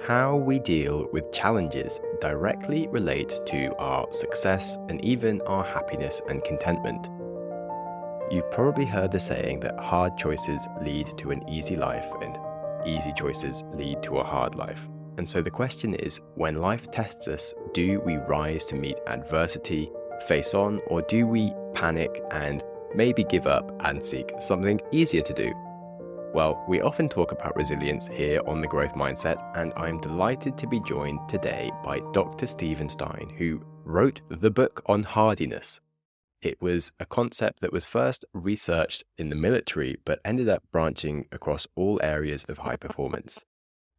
How we deal with challenges directly relates to our success and even our happiness and contentment. You've probably heard the saying that hard choices lead to an easy life and easy choices lead to a hard life. And so the question is, when life tests us, do we rise to meet adversity, face on, or do we panic and maybe give up and seek something easier to do? Well, we often talk about resilience here on The Growth Mindset, and I'm delighted to be joined today by Dr. Stein, who wrote the book on hardiness. It was a concept that was first researched in the military, but ended up branching across all areas of high performance.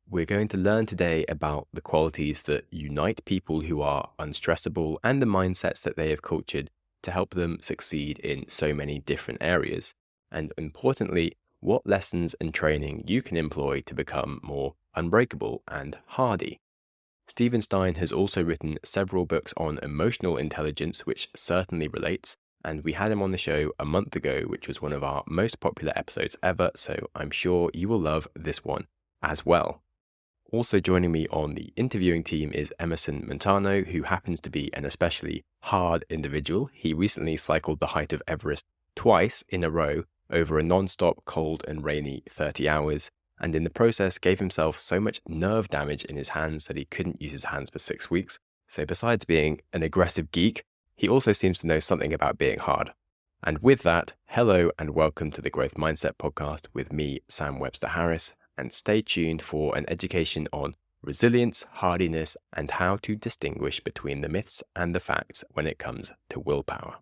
We're going to learn today about the qualities that unite people who are unstressable and the mindsets that they have cultured to help them succeed in so many different areas. And importantly, what lessons and training you can employ to become more unbreakable and hardy. Stein has also written several books on emotional intelligence, which certainly relates, and we had him on the show a month ago, which was one of our most popular episodes ever, so I'm sure you will love this one as well. Also joining me on the interviewing team is Emerson Montano, who happens to be an especially hard individual. He recently cycled the height of Everest twice in a row over a non-stop cold and rainy 30 hours, and in the process gave himself so much nerve damage in his hands that he couldn't use his hands for 6 weeks. So besides being an aggressive geek, he also seems to know something about being hard. And with that, hello and welcome to the Growth Mindset podcast with me, Sam Webster Harris, and stay tuned for an education on resilience, hardiness, and how to distinguish between the myths and the facts when it comes to willpower.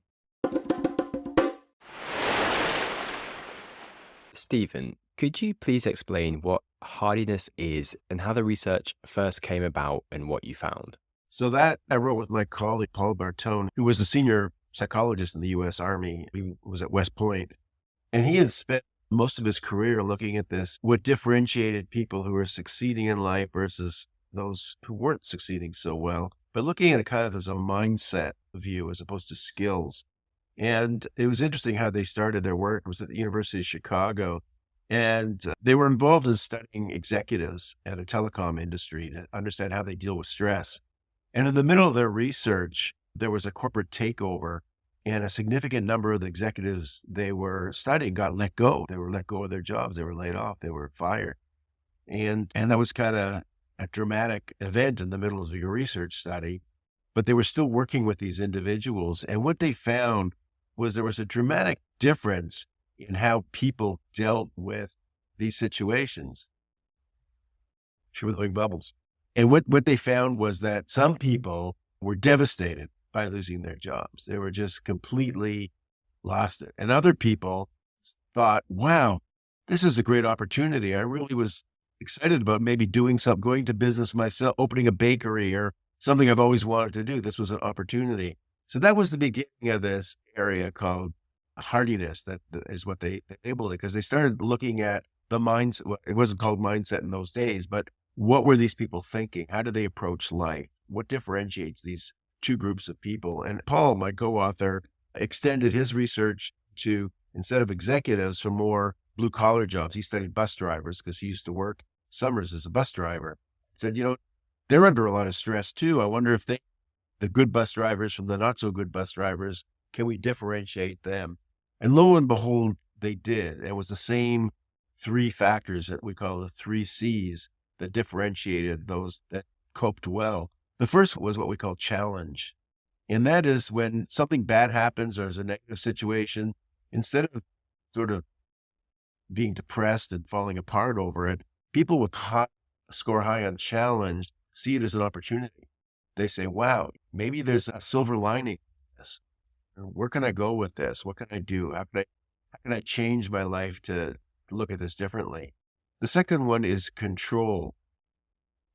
Stephen, could you please explain what hardiness is and how the research first came about and what you found? So that I wrote with my colleague, Paul Bartone, who was a senior psychologist in the U.S. Army. He was at West Point, and he had spent most of his career looking at this, what differentiated people who were succeeding in life versus those who weren't succeeding so well, but looking at it kind of as a mindset view as opposed to skills. And it was interesting how they started their work. It was at the University of Chicago, and they were involved in studying executives at a telecom industry to understand how they deal with stress. And in the middle of their research, there was a corporate takeover, and a significant number of the executives they were studying got let go. They were let go of their jobs. They were laid off. They were fired. And that was kind of a dramatic event in the middle of your research study, but they were still working with these individuals. And what they found was there was a dramatic difference in how people dealt with these situations. She was blowing bubbles. And what they found was that some people were devastated by losing their jobs. They were just completely lost it. And other people thought, wow, this is a great opportunity. I really was excited about maybe doing something, going to business myself, opening a bakery or something I've always wanted to do. This was an opportunity. So that was the beginning of this area called hardiness. That is what they labeled it, because they started looking at the mindset. It wasn't called mindset in those days, but what were these people thinking? How do they approach life? What differentiates these two groups of people? And Paul, my co-author, extended his research to, instead of executives, for more blue collar jobs. He studied bus drivers because he used to work summers as a bus driver. He said, they're under a lot of stress too. I wonder if the good bus drivers from the not so good bus drivers, can we differentiate them? And lo and behold, they did. It was the same three factors that we call the 3 C's that differentiated those that coped well. The first was what we call challenge. And that is when something bad happens or there's a negative situation, instead of sort of being depressed and falling apart over it, people with score high on challenge see it as an opportunity. They say, wow, maybe there's a silver lining to this. Where can I go with this? What can I do? How can I change my life to look at this differently? The second one is control.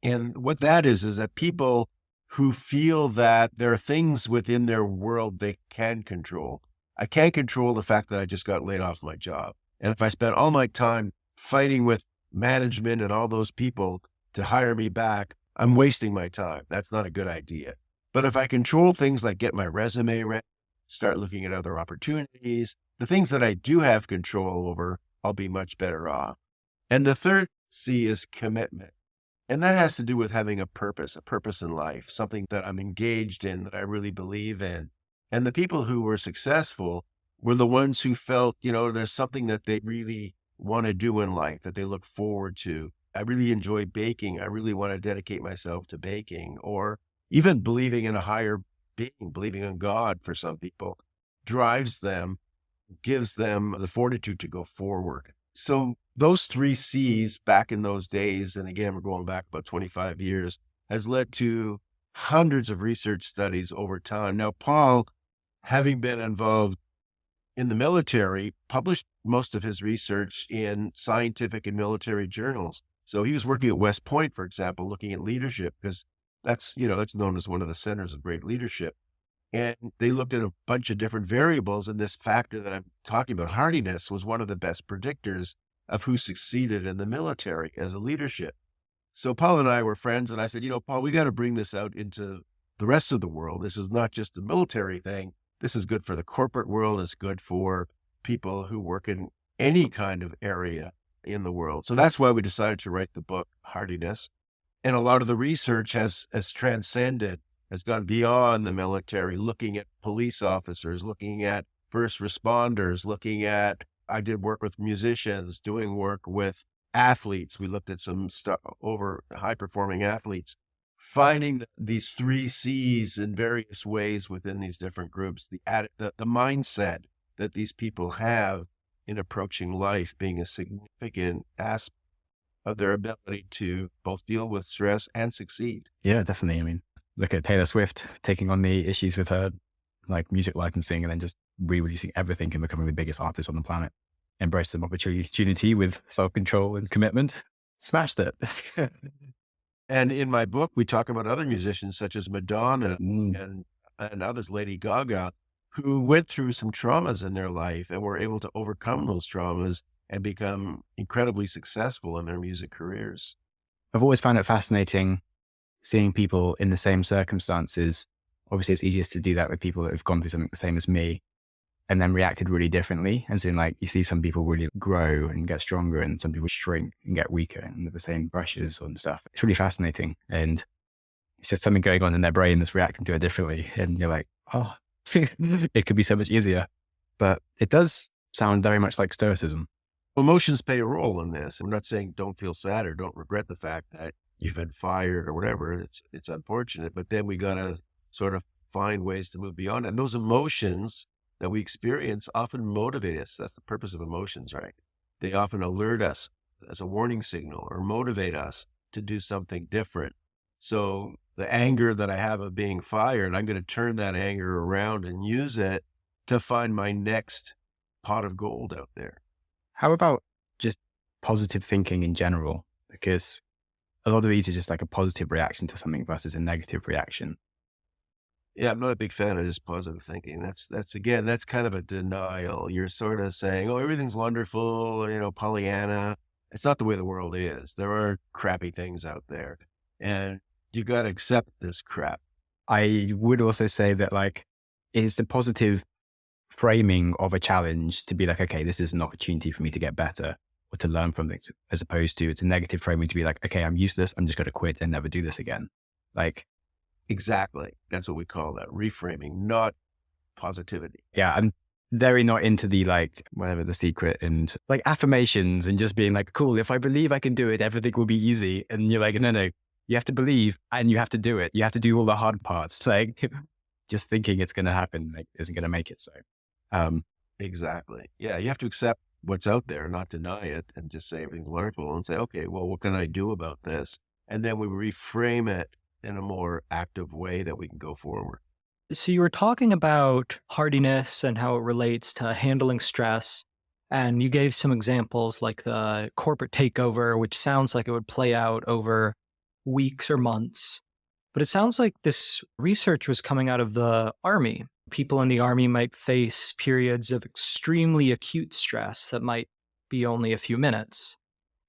And what that is that people who feel that there are things within their world they can control. I can't control the fact that I just got laid off my job. And if I spend all my time fighting with management and all those people to hire me back, I'm wasting my time. That's not a good idea. But if I control things like get my resume ready, start looking at other opportunities, the things that I do have control over, I'll be much better off. And the third C is commitment. And that has to do with having a purpose in life, something that I'm engaged in, that I really believe in. And the people who were successful were the ones who felt, there's something that they really want to do in life, that they look forward to. I really enjoy baking. I really want to dedicate myself to baking, or even believing in a higher being, believing in God for some people drives them, gives them the fortitude to go forward. So those three C's back in those days, and again, we're going back about 25 years, has led to hundreds of research studies over time. Now, Paul, having been involved in the military, published most of his research in scientific and military journals. So he was working at West Point, for example, looking at leadership, because that's known as one of the centers of great leadership. And they looked at a bunch of different variables, and this factor that I'm talking about, hardiness, was one of the best predictors of who succeeded in the military as a leadership. So Paul and I were friends, and I said, Paul, we got to bring this out into the rest of the world. This is not just a military thing. This is good for the corporate world. It's good for people who work in any kind of area in the world. So that's why we decided to write the book, Hardiness. And a lot of the research has transcended, has gone beyond the military, looking at police officers, looking at first responders, I did work with musicians, doing work with athletes. We looked at some stuff over high performing athletes, finding these three C's in various ways within these different groups, the mindset that these people have in approaching life being a significant aspect of their ability to both deal with stress and succeed. Yeah, definitely. I mean, look at Taylor Swift taking on the issues with her like music licensing and then just re-releasing everything and becoming the biggest artist on the planet. Embraced some opportunity with self-control and commitment. Smashed it. And in my book, we talk about other musicians such as Madonna Mm. and others, Lady Gaga, who went through some traumas in their life and were able to overcome those traumas and become incredibly successful in their music careers. I've always found it fascinating seeing people in the same circumstances. Obviously, it's easiest to do that with people that have gone through something the same as me and then reacted really differently. And so like you see some people really grow and get stronger and some people shrink and get weaker and with the same brushes and stuff. It's really fascinating. And it's just something going on in their brain that's reacting to it differently. And you're like, oh, it could be so much easier. But it does sound very much like stoicism. Emotions play a role in this. I'm not saying don't feel sad or don't regret the fact that you've been fired or whatever. It's unfortunate, but then we got to sort of find ways to move beyond it. And those emotions that we experience often motivate us. That's the purpose of emotions, right? They often alert us as a warning signal or motivate us to do something different. So the anger that I have of being fired, I'm going to turn that anger around and use it to find my next pot of gold out there. How about just positive thinking in general? Because a lot of these are just like a positive reaction to something versus a negative reaction. Yeah, I'm not a big fan of just positive thinking. That's kind of a denial. You're sort of saying, oh, everything's wonderful, Pollyanna. It's not the way the world is. There are crappy things out there and you got to accept this crap. I would also say that like it's the positive framing of a challenge to be like, okay, this is an opportunity for me to get better or to learn from things, as opposed to it's a negative framing to be like, okay, I'm useless. I'm just going to quit and never do this again. Like, exactly. That's what we call that, reframing, not positivity. Yeah, I'm very not into the like, whatever the secret and like affirmations and just being like, cool, if I believe I can do it, everything will be easy. And you're like, no, you have to believe and you have to do it. You have to do all the hard parts. Like just thinking it's going to happen like, isn't going to make it. So, exactly. Yeah. You have to accept what's out there, not deny it and just say everything's wonderful and say, okay, well, what can I do about this? And then we reframe it in a more active way that we can go forward. So you were talking about hardiness and how it relates to handling stress. And you gave some examples like the corporate takeover, which sounds like it would play out over weeks or months. But it sounds like this research was coming out of the Army. People in the Army might face periods of extremely acute stress that might be only a few minutes.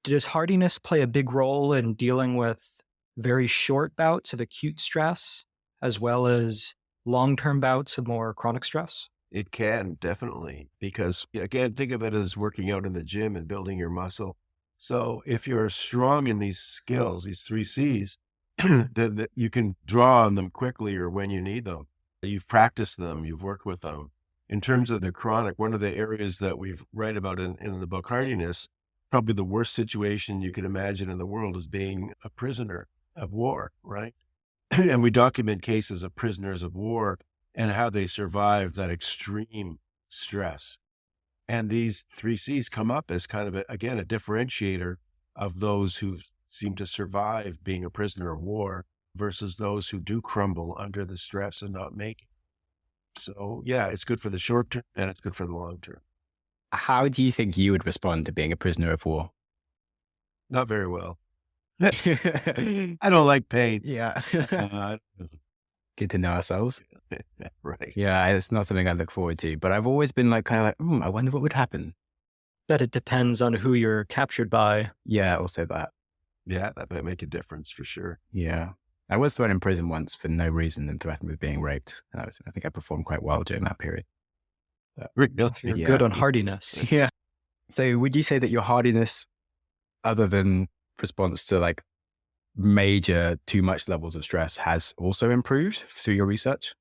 Does hardiness play a big role in dealing with very short bouts of acute stress, as well as long-term bouts of more chronic stress? It can definitely, because again, think of it as working out in the gym and building your muscle. So if you're strong in these skills, these 3 Cs, then you can draw on them quickly or when you need them. You've practiced them, you've worked with them. In terms of the chronic, one of the areas that we've write about in the book Hardiness, probably the worst situation you could imagine in the world is being a prisoner of war, right? And we document cases of prisoners of war and how they survive that extreme stress. And these 3 Cs come up as kind of, again, a differentiator of those who seem to survive being a prisoner of war versus those who do crumble under the stress and not make it. So, yeah, it's good for the short term and it's good for the long term. How do you think you would respond to being a prisoner of war? Not very well. I don't like pain. Yeah. Uh, Good to know ourselves. right. Yeah, it's not something I look forward to, but I've always been like, kind of like, I wonder what would happen. Bet it depends on who you're captured by. Yeah, also that. Yeah, that might make a difference for sure. Yeah. I was thrown in prison once for no reason and threatened with being raped. I think I performed quite well during that period. Really? You're Yeah. good on hardiness. Yeah. So would you say that your hardiness, other than response to like major too much levels of stress, has also improved through your research?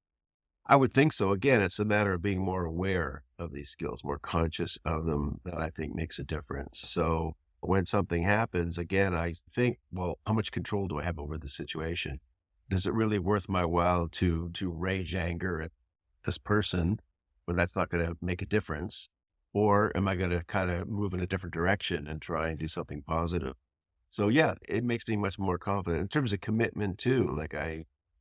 I would think so. Again, it's a matter of being more aware of these skills, more conscious of them, that I think makes a difference. So when something happens, again, I think, well, how much control do I have over the situation? Is it really worth my while to rage anger at this person when that's not going to make a difference? Or am I going to kind of move in a different direction and try and do something positive? So yeah, it makes me much more confident in terms of commitment too. Like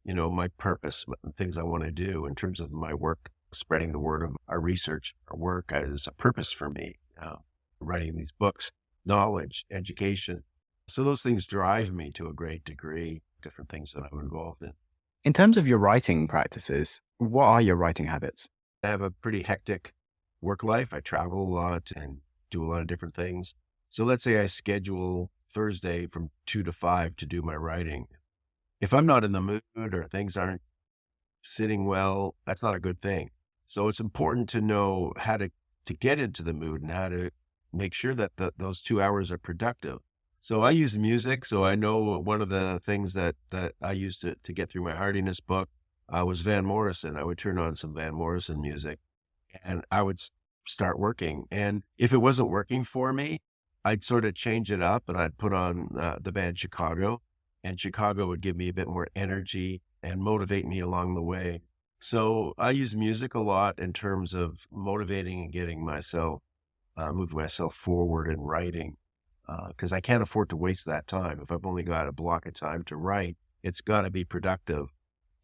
my purpose, things I want to do in terms of my work, spreading the word of our research, our work is a purpose for me. Writing these books, knowledge, education. So those things drive me to a great degree, different things that I'm involved in. In terms of your writing practices, what are your writing habits? I have a pretty hectic work life. I travel a lot and do a lot of different things. So let's say I schedule Thursday from 2 to 5 to do my writing. If I'm not in the mood or things aren't sitting well, that's not a good thing. So it's important to know how to get into the mood and how to make sure that those 2 hours are productive. So I use music. So I know one of the things that I used to get through my Hardiness book was Van Morrison. I would turn on some Van Morrison music and I would start working. And if it wasn't working for me, I'd sort of change it up and I'd put on the band Chicago, and Chicago would give me a bit more energy and motivate me along the way. So I use music a lot in terms of motivating and getting myself, moving myself forward in writing, because I can't afford to waste that time. If I've only got a block of time to write, it's got to be productive.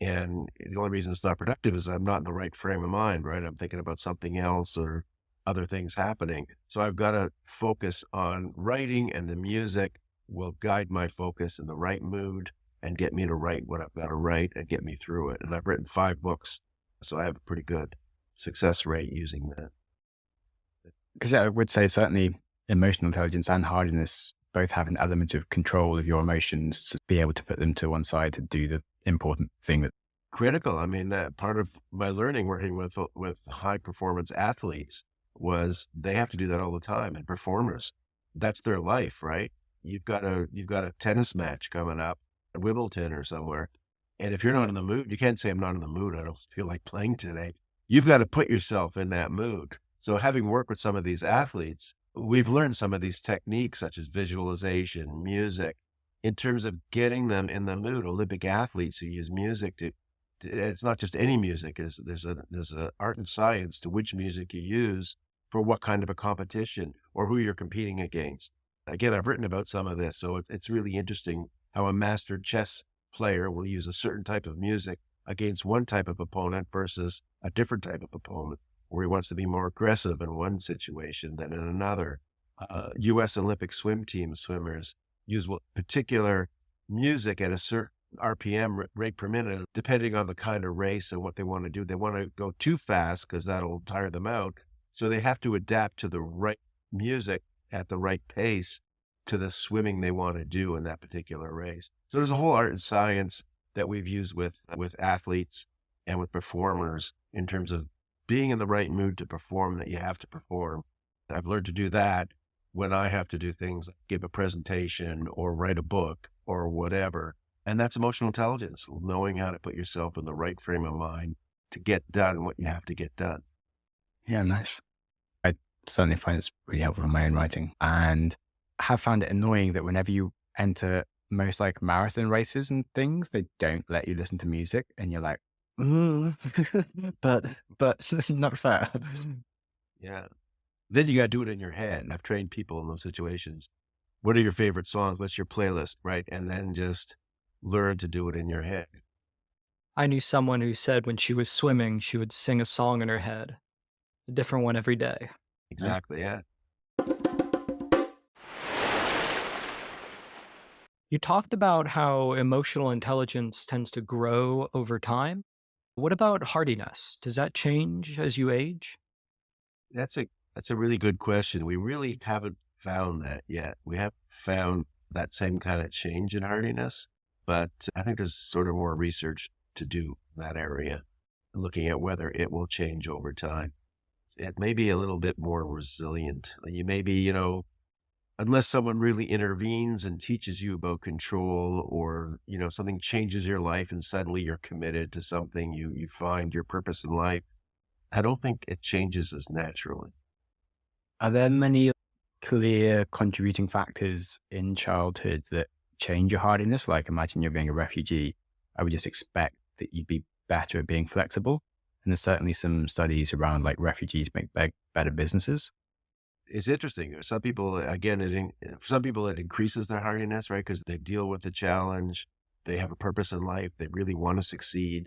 And the only reason it's not productive is I'm not in the right frame of mind, right? I'm thinking about something else or other things happening. So I've got to focus on writing, and the music will guide my focus in the right mood and get me to write what I've got to write and get me through it. And I've written 5 books, so I have a pretty good success rate using that. Because I would say certainly emotional intelligence and hardiness both have an element of control of your emotions to be able to put them to one side to do the important thing. Critical. I mean, that part of my learning working with high performance athletes was they have to do that all the time. And performers, that's their life, right? You've got a tennis match coming up at Wimbledon or somewhere. And if you're not in the mood, you can't say I'm not in the mood. I don't feel like playing today. You've got to put yourself in that mood. So having worked with some of these athletes, we've learned some of these techniques such as visualization, music, in terms of getting them in the mood. Olympic athletes who use music it's not just any music. There's a art and science to which music you use for what kind of a competition or who you're competing against. Again, I've written about some of this, so it's really interesting how a master chess player will use a certain type of music against one type of opponent versus a different type of opponent, where he wants to be more aggressive in one situation than in another. U.S. Olympic swim team swimmers use particular music at a certain RPM rate per minute, depending on the kind of race and what they want to do. They want to go too fast because that'll tire them out. So they have to adapt to the right music at the right pace to the swimming they want to do in that particular race. So there's a whole art and science that we've used with athletes and with performers in terms of being in the right mood to perform, that you have to perform. I've learned to do that when I have to do things like give a presentation or write a book or whatever. And that's emotional intelligence, knowing how to put yourself in the right frame of mind to get done what you have to get done. Yeah, nice. I certainly find it's really helpful in my own writing, and have found it annoying that whenever you enter most like marathon races and things, they don't let you listen to music, and you're like, "Mm, but not fair." Yeah. Then you got to do it in your head. I've trained people in those situations. What are your favorite songs? What's your playlist? Right. And then just learn to do it in your head. I knew someone who said when she was swimming, she would sing a song in her head, a different one every day. Exactly. Yeah. You talked about how emotional intelligence tends to grow over time. What about hardiness? Does that change as you age? That's a really good question. We really haven't found that yet. We haven't found that same kind of change in hardiness, but I think there's sort of more research to do in that area, looking at whether it will change over time. It may be a little bit more resilient. You may be, unless someone really intervenes and teaches you about control, or, something changes your life and suddenly you're committed to something, you find your purpose in life. I don't think it changes as naturally. Are there many clear contributing factors in childhood that change your hardiness? Like, imagine you're being a refugee. I would just expect that you'd be better at being flexible. And there's certainly some studies around like refugees make better businesses. It's interesting. Some people, again, for some people, it increases their hardiness, right? Because they deal with the challenge. They have a purpose in life. They really want to succeed.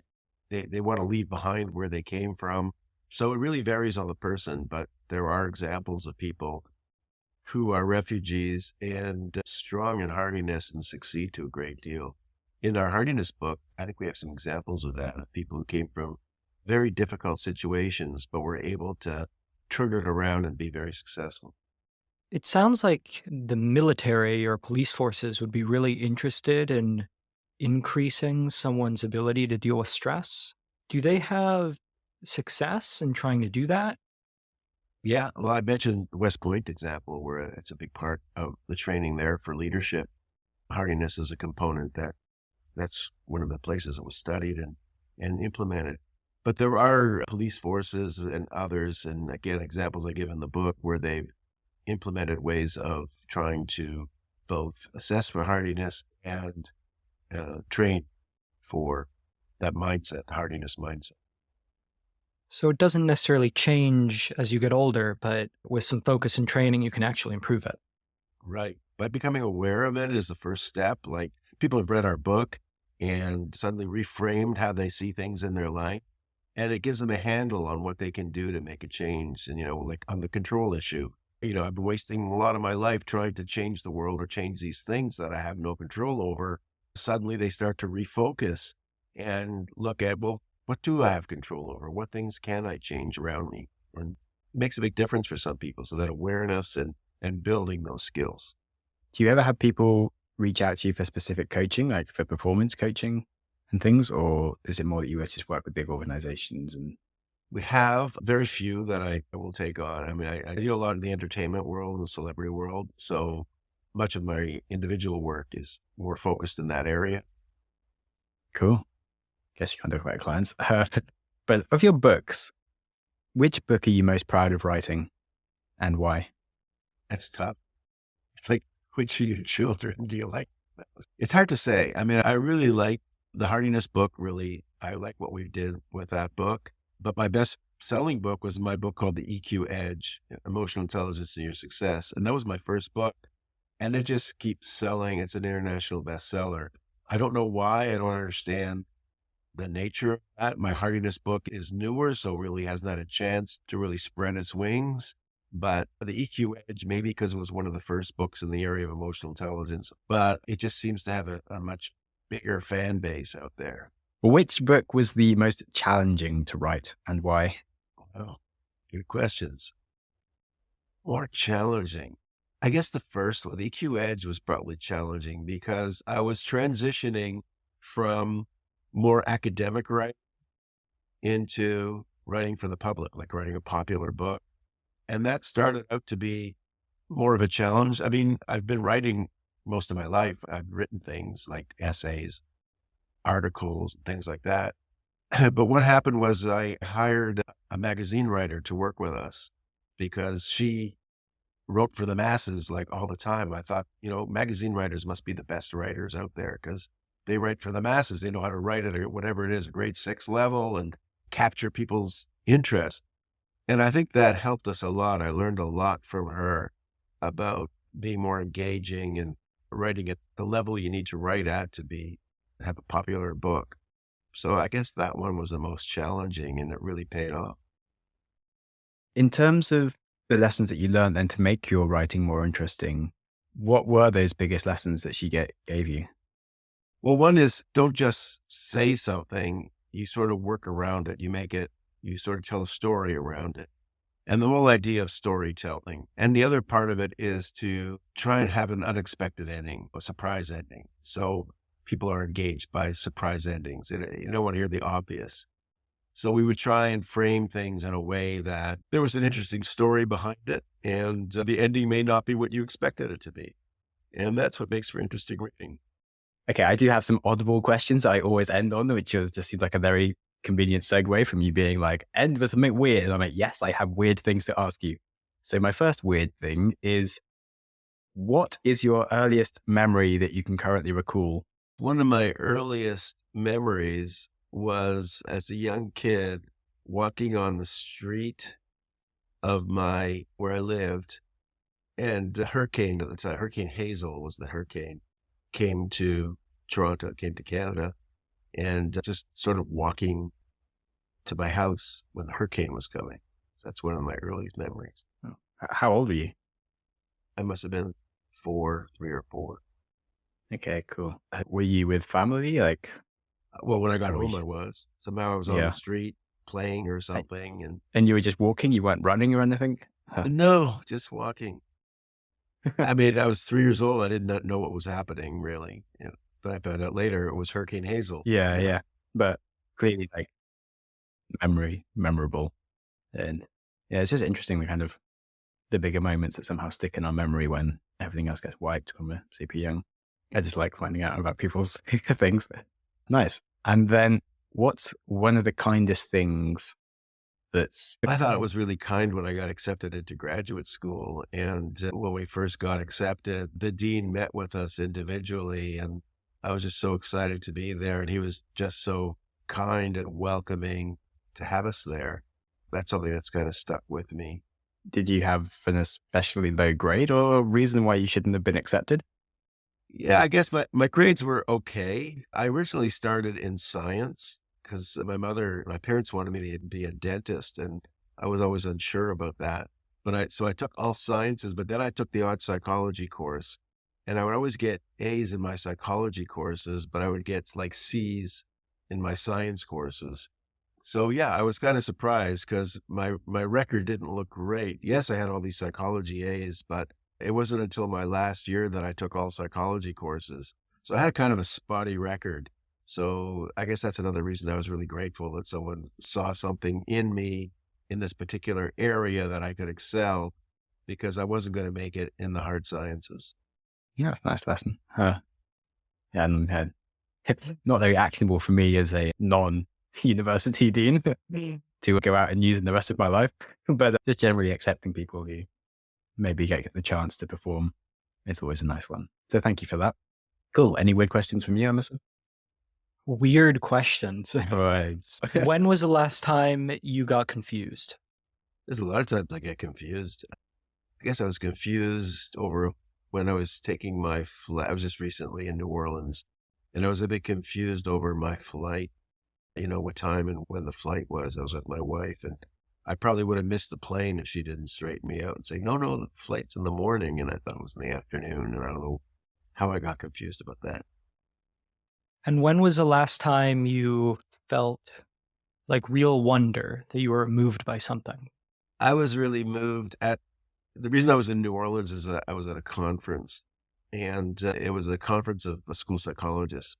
They want to leave behind where they came from. So it really varies on the person, but there are examples of people who are refugees and strong in hardiness and succeed to a great deal. In our hardiness book, I think we have some examples of that, of people who came from very difficult situations, but were able to turn it around and be very successful. It sounds like the military or police forces would be really interested in increasing someone's ability to deal with stress. Do they have success in trying to do that? Yeah, well, I mentioned the West Point example, where it's a big part of the training there for leadership. Hardiness is a component that's one of the places that was studied and implemented. But there are police forces and others, and again, examples I give in the book where they've implemented ways of trying to both assess for hardiness and train for that mindset, the hardiness mindset. So it doesn't necessarily change as you get older, but with some focus and training, you can actually improve it. Right. By becoming aware of it is the first step. Like, people have read our book and suddenly reframed how they see things in their life. And it gives them a handle on what they can do to make a change. And, like on the control issue, I've been wasting a lot of my life trying to change the world or change these things that I have no control over. Suddenly they start to refocus and look at, well, what do I have control over? What things can I change around me? And it makes a big difference for some people. So that awareness and building those skills. Do you ever have people reach out to you for specific coaching, like for performance coaching and things? Or is it more that you just work with big organizations? And We have very few that I will take on. I mean, I do a lot in the entertainment world and the celebrity world. So much of my individual work is more focused in that area. cool. Guess you can't talk about clients. But of your books, which book are you most proud of writing and why? That's tough. It's like, which of your children do you like? It's hard to say. I mean, I really like the Hardiness book. Really, I like what we did with that book. But my best selling book was my book called The EQ Edge, Emotional Intelligence and Your Success. And that was my first book. And it just keeps selling. It's an international bestseller. I don't know why. I don't understand the nature of that. My Hardiness book is newer, so really hasn't had a chance to really spread its wings. But the EQ Edge, maybe because it was one of the first books in the area of emotional intelligence, but it just seems to have a much bigger fan base out there. Which book was the most challenging to write and why? Oh, good questions. More challenging. I guess the first one, the EQ Edge, was probably challenging because I was transitioning from more academic writing into writing for the public, like writing a popular book. And that started out to be more of a challenge. I mean, I've been writing most of my life. I've written things like essays, articles, and things like that. But what happened was I hired a magazine writer to work with us because she wrote for the masses like all the time. I thought, magazine writers must be the best writers out there because they write for the masses. They know how to write it at whatever it is, a grade 6 level, and capture people's interest. And I think that helped us a lot. I learned a lot from her about being more engaging and writing at the level you need to write at to have a popular book. So I guess that one was the most challenging, and it really paid off. In terms of the lessons that you learned then to make your writing more interesting, what were those biggest lessons that she gave you? Well, one is don't just say something, you sort of work around it. You sort of tell a story around it. And the whole idea of storytelling. And the other part of it is to try and have an unexpected ending, a surprise ending. So people are engaged by surprise endings. And you don't want to hear the obvious. So we would try and frame things in a way that there was an interesting story behind it, and the ending may not be what you expected it to be. And that's what makes for interesting reading. Okay, I do have some audible questions that I always end on, which just seems like a very convenient segue from you being like, end with something weird. And I'm like, yes, I have weird things to ask you. So my first weird thing is, what is your earliest memory that you can currently recall? One of my earliest memories was as a young kid walking on the street of where I lived, and a hurricane at the time, Hurricane Hazel was the hurricane, came to Toronto, came to Canada, and just sort of walking to my house when the hurricane was coming. So that's one of my earliest memories. Oh. How old were you? I must have been 3 or 4. Okay, cool. Were you with family? Well, when I got Or home, I was. Somehow I was on Yeah. the street playing or something. And you were just walking? You weren't running or anything? Huh. No, just walking. I mean, I was 3 years old. I did not know what was happening, really. But I found out later it was Hurricane Hazel. Yeah. But clearly, memorable. And yeah, it's just interesting the bigger moments that somehow stick in our memory when everything else gets wiped when we're super young. I just like finding out about people's things. Nice. And then what's one of the kindest things I thought it was really kind when I got accepted into graduate school. And when we first got accepted, the dean met with us individually, and I was just so excited to be there. And he was just so kind and welcoming to have us there. That's something that's kind of stuck with me. Did you have an especially low grade or a reason why you shouldn't have been accepted? Yeah, I guess my grades were okay. I originally started in science because my parents wanted me to be a dentist, and I was always unsure about that. So I took all sciences, but then I took the odd psychology course, and I would always get A's in my psychology courses, but I would get like C's in my science courses. So yeah, I was kind of surprised because my record didn't look great. Yes, I had all these psychology A's, but it wasn't until my last year that I took all psychology courses. So I had kind of a spotty record. So I guess that's another reason I was really grateful that someone saw something in me in this particular area that I could excel, because I wasn't going to make it in the hard sciences. Yeah, nice lesson. Yeah, and not very actionable for me as a non-university dean to go out and use in the rest of my life, but just generally accepting people who maybe get the chance to perform. It's always a nice one. So thank you for that. Cool. Any weird questions from you, Emerson? Weird questions. Right. When was the last time you got confused? There's a lot of times I get confused. I guess I was confused over when I was taking my flight. I was just recently in New Orleans, and I was a bit confused over my flight, what time and when the flight was. I was with my wife, and I probably would have missed the plane if she didn't straighten me out and say, no, the flight's in the morning. And I thought it was in the afternoon. And I don't know how I got confused about that. And when was the last time you felt like real wonder that you were moved by something? I was really moved the reason I was in New Orleans is that I was at a conference, and it was a conference of a school psychologist.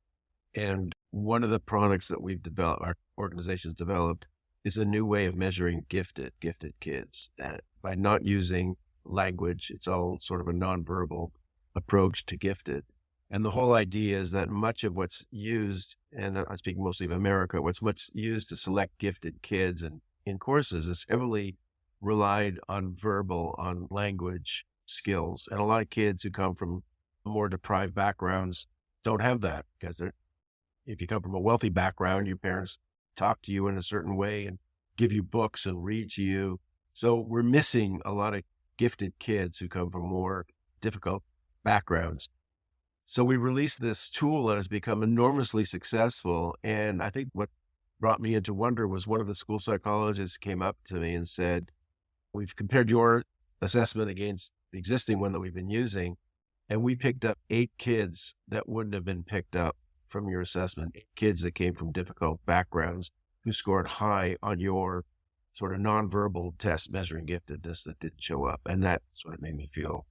And one of the products that our organization's developed, is a new way of measuring gifted kids, that by not using language. It's all sort of a nonverbal approach to gifted. And the whole idea is that much of what's used, and I speak mostly of America, what's used to select gifted kids and in courses is heavily relied on language skills. And a lot of kids who come from more deprived backgrounds don't have that, because if you come from a wealthy background, your parents talk to you in a certain way and give you books and read to you. So we're missing a lot of gifted kids who come from more difficult backgrounds. So we released this tool that has become enormously successful. And I think what brought me into wonder was one of the school psychologists came up to me and said, we've compared your assessment against the existing one that we've been using, and we picked up 8 kids that wouldn't have been picked up from your assessment, 8 kids that came from difficult backgrounds who scored high on your sort of nonverbal test measuring giftedness that didn't show up. And that sort of made me feel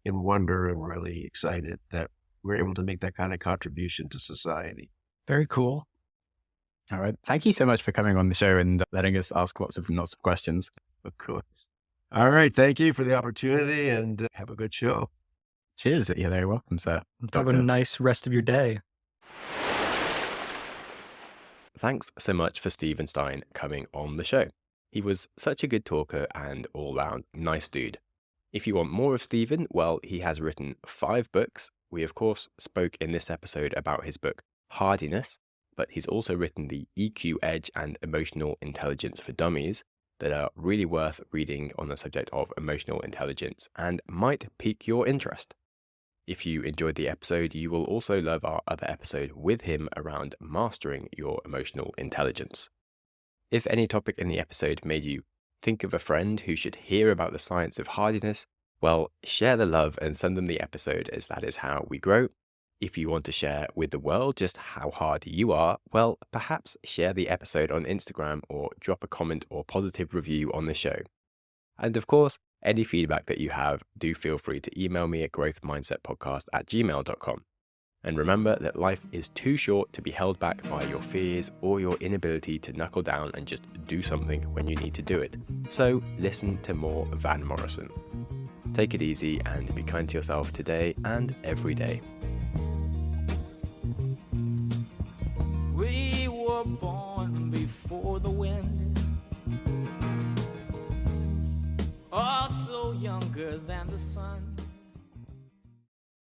in wonder and really excited that we're able to make that kind of contribution to society. Very cool. All right. Thank you so much for coming on the show and letting us ask lots of questions. Of course. All right. Thank you for the opportunity, and have a good show. Cheers. You're very welcome, sir. Have a nice rest of your day. Thanks so much for Stephen Stein coming on the show. He was such a good talker and all-round nice dude. If you want more of Stephen, well, he has written 5 books. We, of course, spoke in this episode about his book, Hardiness, but he's also written the EQ Edge and Emotional Intelligence for Dummies that are really worth reading on the subject of emotional intelligence and might pique your interest. If you enjoyed the episode, you will also love our other episode with him around mastering your emotional intelligence. If any topic in the episode made you think of a friend who should hear about the science of hardiness, well, share the love and send them the episode, as that is how we grow. If you want to share with the world just how hard you are, well, perhaps share the episode on Instagram or drop a comment or positive review on the show. And of course, any feedback that you have, do feel free to email me at growthmindsetpodcast@gmail.com. And remember that life is too short to be held back by your fears or your inability to knuckle down and just do something when you need to do it. So listen to more Van Morrison. Take it easy and be kind to yourself today and every day. We were born before the wind, also younger than the sun.